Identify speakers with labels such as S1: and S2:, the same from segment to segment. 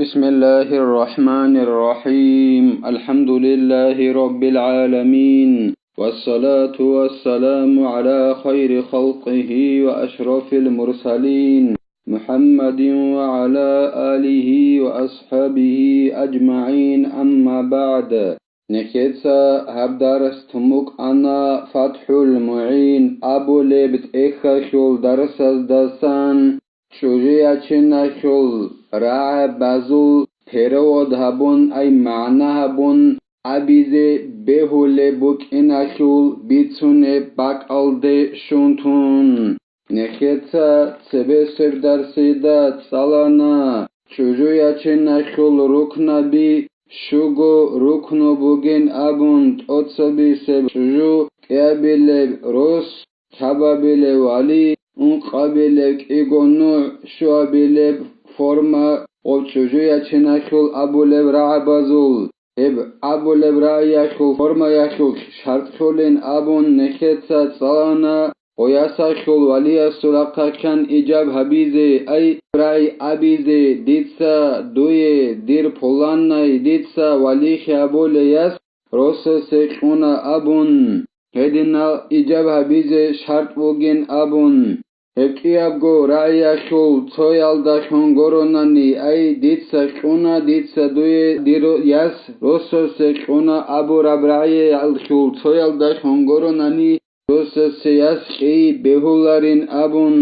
S1: بسم الله الرحمن الرحيم الحمد لله رب العالمين والصلاة والسلام على خير خلقه وأشرف المرسلين محمد وعلى آله وأصحابه أجمعين أما بعد نكتسا هبدارس تمك أنا فتح المعين أبو لبت إخا شول درس دسان شجيع چنشل راع بازول ترود هبون أي معنى هبون عبيزي بهول بوك إنشل بيتسون باك ألدي شونتون نخيتا تبسر درسيدا تسالانا شجيع چنشل ركنا بي شوغو ركنو بوغين أبون تأتصبي سب شجو كابيلب روس كابابيلب والي قابلك إيغونو شوابيلب فورما وشجوية چنخل أبولب رعبازول إب أبولب رعيخل فورما يخل شرط خلين أبون نخيتا صلانا وياسخل وليا سرقا كان إجاب هبيزي أي رعي أبيزي ديتسا دوي دير پولاناي ديتسا وليخ أبولياس روسا سيخونا أبون هدينا إجاب هبيزي شرط وغين أبون هكيابغو راياشول تويالدا شونغوروناني أي ديتسا شونا ديتسا دوي ديرو ياس روسو سيشونا أبو رابراي الشول تويالدا شونغوروناني روسو سياس اي بهولارين أبون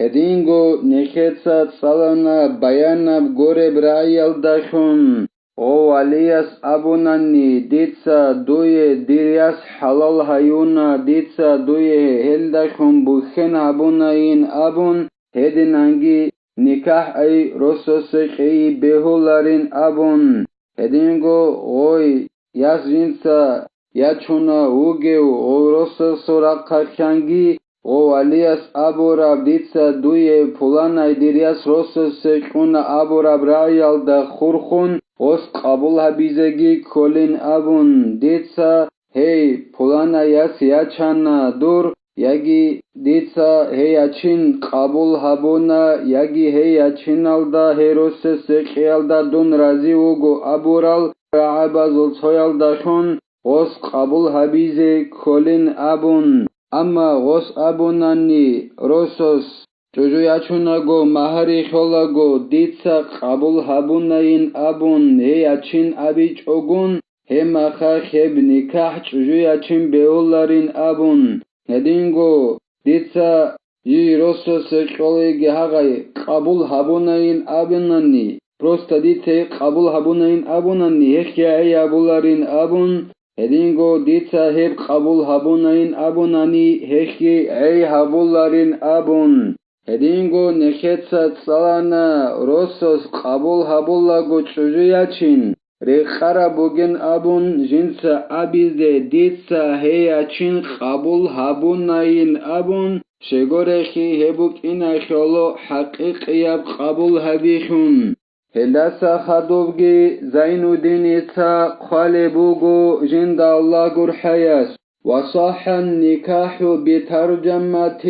S1: هدينغو نخيتسا تسالانا بيانا بغوري برايالدا شون او علياس أبوناني ديتسا دوي ديرياس حلال هايونا ديتسا دوي هلداشون بوخن أبوناين أبون هدينانجي نكاح أي رسوسك أي بهولارين أبون هدينغو غوي ياس جنسا ياچونا وغيو او رسوسو راقاكشانجي او علياس أبوراب ديتسا دوي پولاناي ديرياس رسوسك اونا أبوراب رايال دا خورخون اوس قبول هبيزگي كولين أبون ديتسا هي پولانا ياس ياچانا دور ياگي ديتسا هي ياچين قبول هبونا ياگي هي ياچينالدا هيروس سيقيالدا دون رازي وگو أبورال رعبازول تويالدا شون اوس قبول هبيزي كولين أبون أما غوس أبوناني روسوس جوجو ياچوناگو مهاري خولاگو ديتسا قبول هبوناين أبون هي ياچين أبيچ أوگون هي مخا خيب نكاح جوجو ياچين بهولارين أبون هدينگو ديتسا يي روسو سيقوليگي هاغاي قبول هبوناين أبوناني просто ديتسا قبول هبوناين أبوناني هيخيا أي أبولارين أبون هدينغو ديتسا هيب قبول هبوناين أبوناني هيخي أي هبولارين أبون هدينغو نخيتسا تسالانا روسوس قبول هبولاغو چوجوياچين ريخارا بوغين أبون جنسا أبيزي ديتسا هياچين قبول هبوناين أبون شغورخي هبوك إنا خولو حقيقياب قبول هبيخون هلاسا خدوبگي زين الدين إتا خالبوغو جند الله قرحياس وصح النكاح بترجمة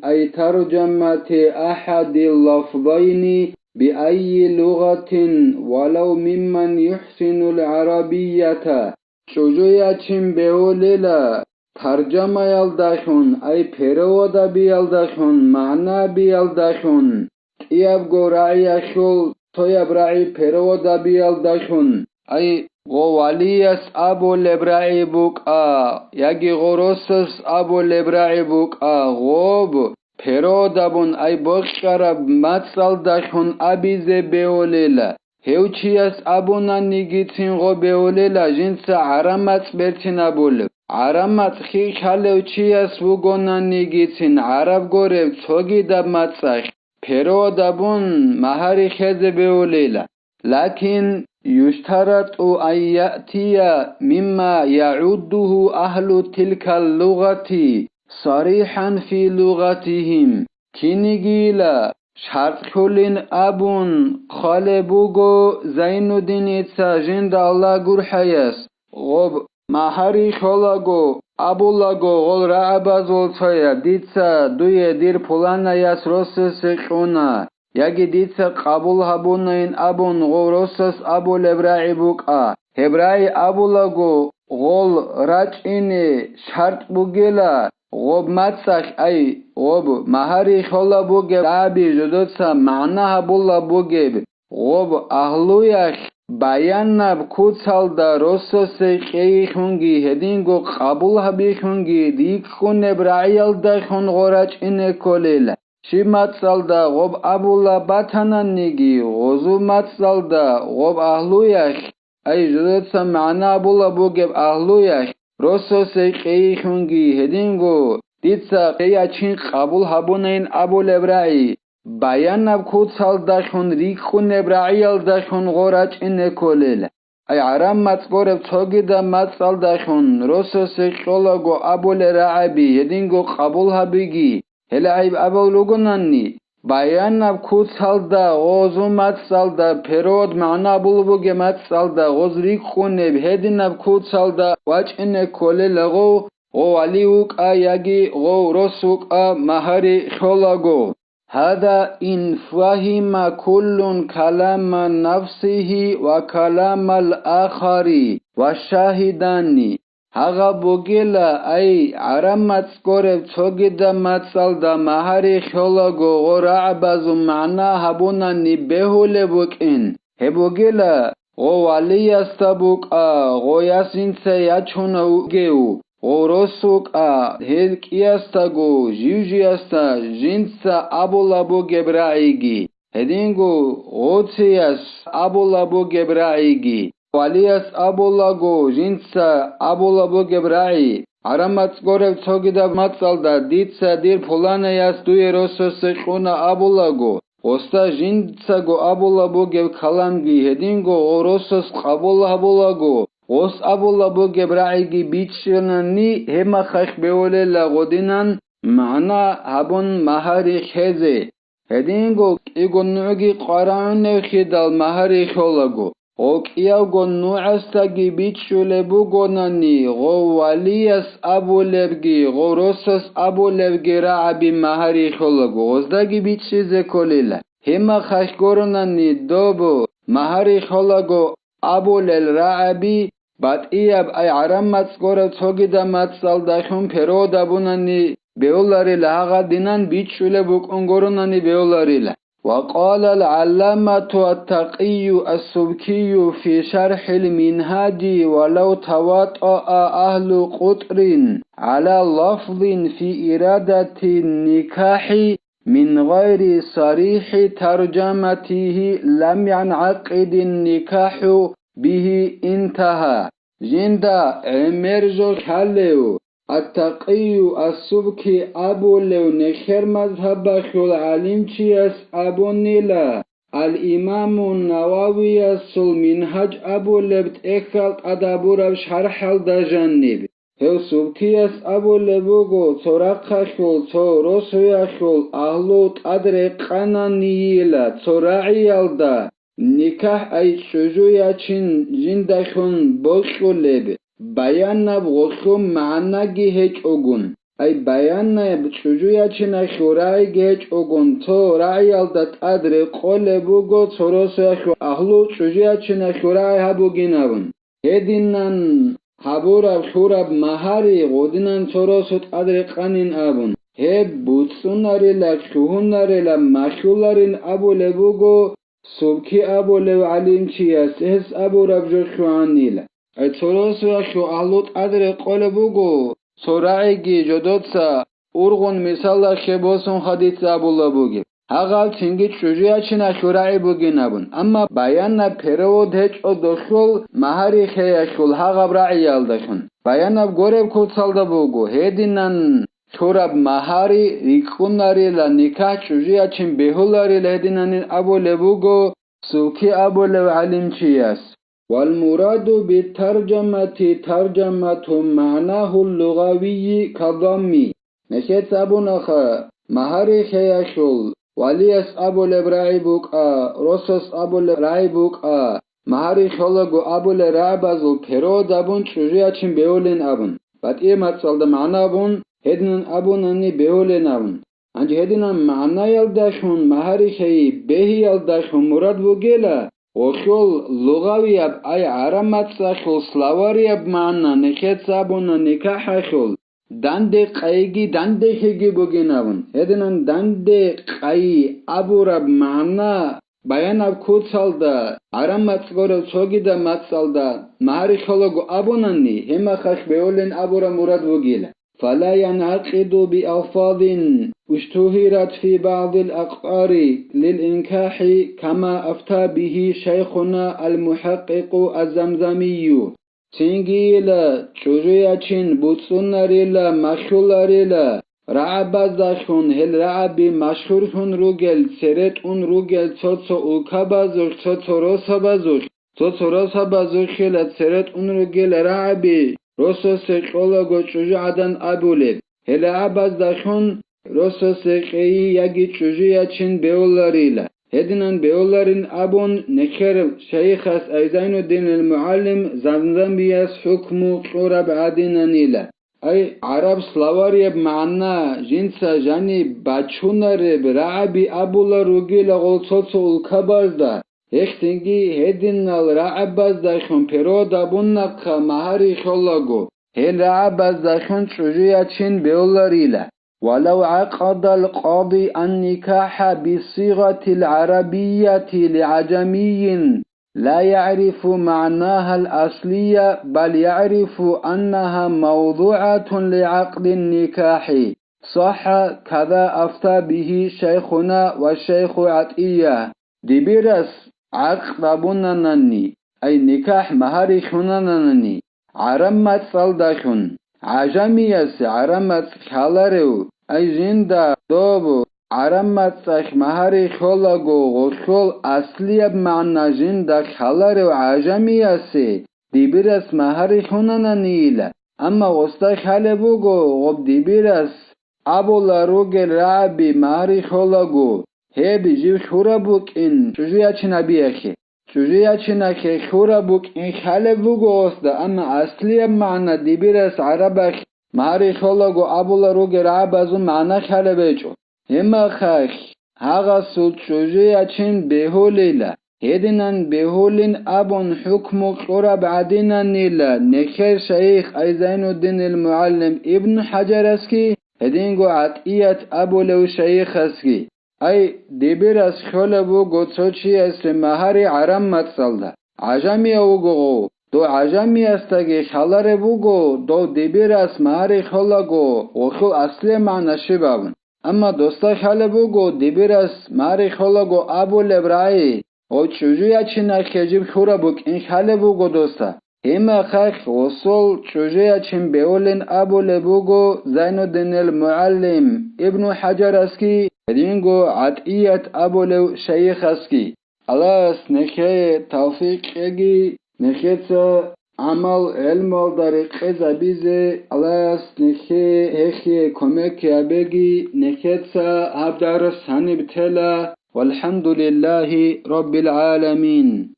S1: أي ترجمة أحد اللفظين بأي لغة ولو ممن يحسن العربية شجوياچين بهوليلا ترجمة يالداشون أي پرود بيالداشون معنى بيالداشون إيابغو رعياشول تويا براعي پرود بيالداشون أي غوالياس أبو لبراعي بوك ياگي غروسس أبو لبراعي بوك غوب پرودابون أي بوخشارب ماتسالداشون أبيزي بيوليلا هيوچياس أبونا نيگيتين غو بيوليلا جنسا عرامات برتين بول عرامات خيش هلوچياس وگونا نيگيتين عرب غورب توگي داب ماتساخ پرودابون مهاري خز بيوليلا لكن يشترط أن يأتي مما يعده أهل تلك اللغة صريحا في لغتهم كينيجيلا شرط كلين أبون خالبوغو زين الدين إتسا جند الله قرحياس غب مهاري خلاغو أبولاغو غل رعبازول تويا ديتسا دوية دير پولانا ياس روسس قونا Yagi ditsa qabul habunain abun gorosas abu lebra'i buka. Hebrai abulago gol rach'ine shart bugela gob matsakh ay gob mahari khola buge abi jodotsa ma'na habula buge gob ahluyakh bayanab kutsalda rosose qei khungi hedingo qabul habi khungi dikhune bra'yalda khun gorach'ine kolela Shimatsalda gob abula batananigi gozu matsalda gob ahluyakh ay jodotsa ma'na abula bugeb ahluyakh rosose qei khungi hedingo ditsa qeyachin qabul habunain abu lebra'i bayanab kutsalda khun rikhune bra'yalda khun gorach'ine kolela ay aram matgoreb togida matsalda khun rosose qolago abu lera'abi hedingo qabul habigi Helaib abulugunanni bayanab kutsalda gozu matsalda perod ma'na bulubuge matsalda gozrik khune hedinab kutsalda wach'ine kolelago o aliuk ayagi go rosuk a mahari kholago hada in fahima kullun kalama nafsihi wa kalama al-akhari wa shahidani Haga bugila ay aramat skorev tsogida matsalda mahari kholago gora abazu ma'na habuna ni behule bukin. Hebugila go waliyasta buka go yasinse yachuna ugeu. Go rosuka helkiyasta go jivjiasta jinsa abulabu gebraigi. Hedingo gotsiyas abulabu gebraigi. Walias abulago jinsa abulabu gebra'i aramats gorev tsogida matsalda ditsa dir pulanayas duye rosose quna abulago osta jinsa go abulabu gev kalamgi hedingo orosos qabul abulago os abulabu gebra'i gi bichshirnani hema khakh beole lagodinan ma'na habun mahari kheze hedingo igonnugi qara'une khidal mahari kholago Okiyago nu'astagi bichshulebu gonani go waliyas abulebgi go rosas abulebgi ra'abi mahari kholago ozdagi bichshize kolila hema khashgoronani dobo mahari kholago abulel ra'abi bat'iyab ay aramats gora tsogida matsalda khum peroda bunani beolarila haga dinan bichshulebu kongoronani beolarila وقال العلامة التقي السبكي في شرح المنهاج ولو تواطأ أهل قطر على لفظ في إرادة النكاح من غير صريح ترجمته لم ينعقد النكاح به انتهى جندا عمرزو خاليو التقي السبكي أبو لو نخير مذهب خل علم چيس أبو نيلا الإمام النووي المنهج أبو لبت إخلط أدابور شرح الدجنب هل سبكي أبو لبوغو ترق خل ترسوي خل أهلوت أدرقنا نيلا تراعي الدا نكاح أي شجويا چين جندخون بخلب Bayanab gokhum ma'anagi hech ogun. Ay bayanab chujuya china khurai gech ogun to ra'yaldat adre qole bugo tsorosya khu ahlu chujuya china khurai habuginabun. Hedinan haburab khurab mahari godinan tsorosut adre qanin abun. He butsunari la khuhunari la makhularin abu lebugo subki abu lev alim chiyas es abu rabjo khuanila. Ay tsorosya khu ahlut adre qole bugo soraigi jodotsa urgun misalla khebosun khaditsa abulla bugi hagal tingi chujuya china khurai buginabun amma bayanna perod hech odoshul mahari khayashul hagab ra'yaldakhun bayanab gorev kutsalda bugo hedinan khurab mahari rikhunari la nikah chujuya chin behulari ledinanin abu lebugo suki abu lev alim chiyas والمراد بالترجمة ترجمة معناه اللغوي كضمي نشيت أبو نخا مهاري خياشول وليس أبو لبراعي بوكا رسوس أبو لبراعي بوكا مهاري خلقو أبو لرعبازو پرود أبون چوجيا چين بيولين أبون بات إيه متصل ده معنى أبون هدنن أبون أني بيولين أبون أنج هدنا معنا يلداشون مهاري شيء به يلداشون مراد وجيلا وشول لغوي أب أي عرمات ساشول سلاواري أب معنا نكت سابونا نكاح شول دانده قايگي دانده هيگي بوگيناون هدنا دانده قاي أبو رب معنا بيان أب كوتسالدا عرمات سغورو سوگيدا ماتسالدا مهاري شولوغو أبوناني هما خش بيولين أبو را مراد وجيلا فلا ينعقد بألفاظ اشتهرت في بعض الأقطار للإنكاح كما أفتى به شيخنا المحقق الزمزمي تنجيلا چوجياچين بوتسوناريلا مشهولاريلا رعبازاشون هل رعبي مشهورشون روگل سرتون روگل توتو اوكابازوش توتو روسابازوش توتو روسابازوش هل سرتون روگل رعبي روسوس قولغو چوجعدن ابولب هل رعبازاشون روسوس قي يگي چوجياچين بيولاريلا هدنان بيولارين أبون نكر شيخس أيزين الدين المعلم زمزمبيس حكم قرب عدنا نيلا أي عرب سلاواريب معنا جنسا جاني بچونارب رعبي أبولا روغيلا غلطوتو الكبازدا اختنگي هدنال رعبازداشون پيرودا بوننقا مهاري خلاغو هل رعبازداشون چوجياچين بيولاريلا ولو عقد القاضي النكاح بصيغة العربية لعجمي لا يعرف معناها الأصلية بل يعرف أنها موضوعة لعقد النكاح صح كذا أفتى به شيخنا والشيخ عطية دبيرس عقد بننني أي نكاح مهاري شننني عرمت صلدشن عجميس عرمت خالرو أي جندا دوبو عرمت صح مهاري خلاغو غشول أصلي بمعنى جندا خالرو عجميس دبيرس مهاري شنننيلا أما غستا خالبوغو غب دبيرس أبولا روغل رعبي مهاري خلاغو هبي جيب شورابوك إن شجياتي نبيخي شجياتي شورابوك إن خالبوغو أصدا أما أصلي بمعنى دبيرس عربك مهاري خلاغو أبولا روغل رعبازو معنى خالبيجو هما خاخ هاغا سود شجياتين بهوليلا هدنان بهولين أبون حكم قرب عدنا نيلا نخير شيخ أيزين الدين المعلم ابن حجرسكي هدينغو عطية أبو لو شيخ اسكي أي دبيرس خلبو غوتسوچي اس مهاري عرم متصلدا عجمي اوغو دو عجمي استگي خلره بوغو دو دبيرس مهاري خلغو وخو اصلي معنى شبابن اما دوستا خلبوغو دبيرس مهاري خلغو ابو لبراي او چوجويا چنا خجيب خورابوك ان خلبوغو دوستا هما خاخ وصول چوجويا چن بيولين ابو لبوغو زين الدين المعلم ابن حجر اسكي دينغو عطية أبو لو شيخ اسكي الله نخي توفيق اگي نخيت عمل علم دارق زبيزي الله نخي هخي كومك يابگي نخيت هبدارس هنبتلا والحمد لله رب العالمين.